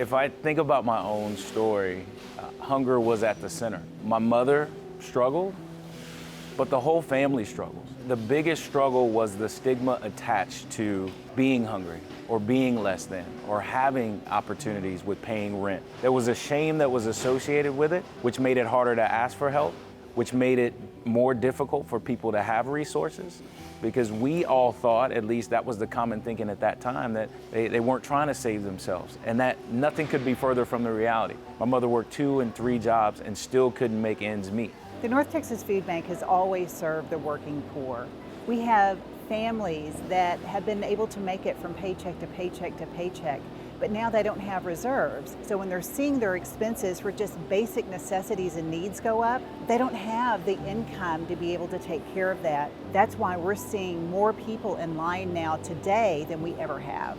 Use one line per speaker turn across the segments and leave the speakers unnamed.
If I think about my own story, hunger was at the center. My mother struggled, but the whole family struggled. The biggest struggle was the stigma attached to being hungry or being less than or having opportunities with paying rent. There was a shame that was associated with it, which made it harder to ask for help, which made it more difficult for people to have resources, because we all thought, at least that was the common thinking at that time, that they weren't trying to save themselves, and that nothing could be further from the reality. My mother worked 2 and 3 jobs and still couldn't make ends meet.
The North Texas Food Bank has always served the working poor. We have families that have been able to make it from paycheck to paycheck to paycheck, but now they don't have reserves. So when they're seeing their expenses for just basic necessities and needs go up, they don't have the income to be able to take care of that. That's why we're seeing more people in line now today than we ever have.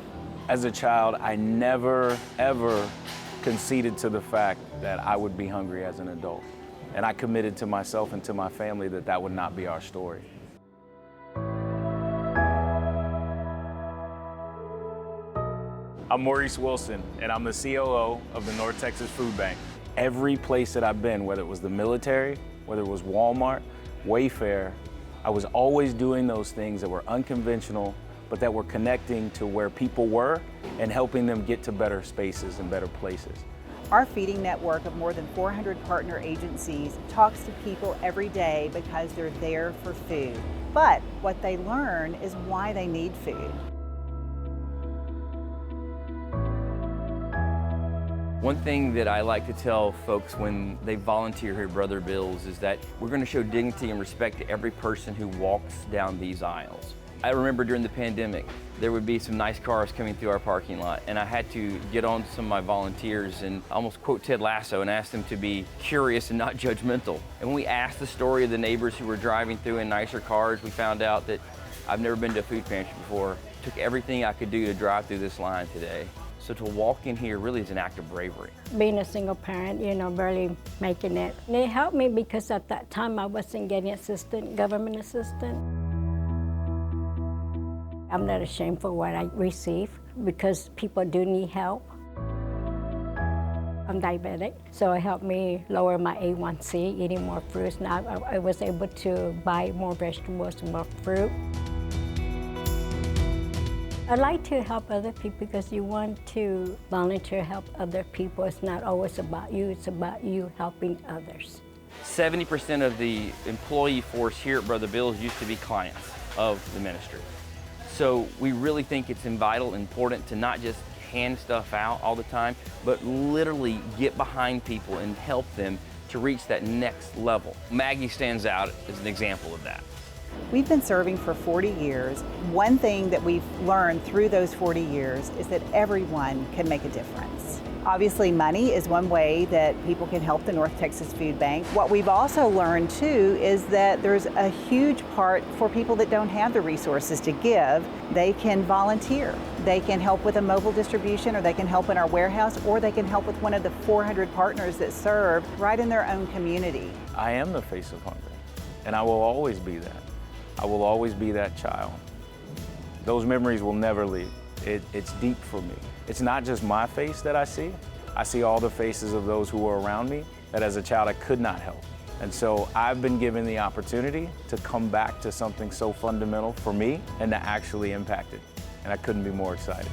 As a child, I never, ever conceded to the fact that I would be hungry as an adult. And I committed to myself and to my family that that would not be our story. I'm Maurice Wilson, and I'm the COO of the North Texas Food Bank. Every place that I've been, whether it was the military, whether it was Walmart, Wayfair, I was always doing those things that were unconventional, but that were connecting to where people were and helping them get to better spaces and better places.
Our feeding network of more than 400 partner agencies talks to people every day because they're there for food. But what they learn is why they need food.
One thing that I like to tell folks when they volunteer here at Brother Bill's is that we're going to show dignity and respect to every person who walks down these aisles. I remember during the pandemic, there would be some nice cars coming through our parking lot, and I had to get on to some of my volunteers and almost quote Ted Lasso and ask them to be curious and not judgmental. And when we asked the story of the neighbors who were driving through in nicer cars, we found out that I've never been to a food pantry before. Took everything I could do to drive through this line today. So to walk in here really is an act of bravery.
Being a single parent, barely making it. And it helped me because at that time I wasn't getting government assistance. I'm not ashamed for what I receive because people do need help. I'm diabetic, so it helped me lower my A1C, eating more fruits. Now I was able to buy more vegetables and more fruit. I like to help other people because you want to volunteer, help other people. It's not always about you, it's about you helping others.
70% of the employee force here at Brother Bill's used to be clients of the ministry. So we really think it's vital and important to not just hand stuff out all the time, but literally get behind people and help them to reach that next level. Maggie stands out as an example of that.
We've been serving for 40 years. One thing that we've learned through those 40 years is that everyone can make a difference. Obviously, money is one way that people can help the North Texas Food Bank. What we've also learned too is that there's a huge part for people that don't have the resources to give. They can volunteer. They can help with a mobile distribution, or they can help in our warehouse, or they can help with one of the 400 partners that serve right in their own community.
I am the face of hunger, and I will always be that. I will always be that child. Those memories will never leave. It's deep for me. It's not just my face that I see all the faces of those who were around me that as a child I could not help. And so I've been given the opportunity to come back to something so fundamental for me and to actually impact it. And I couldn't be more excited.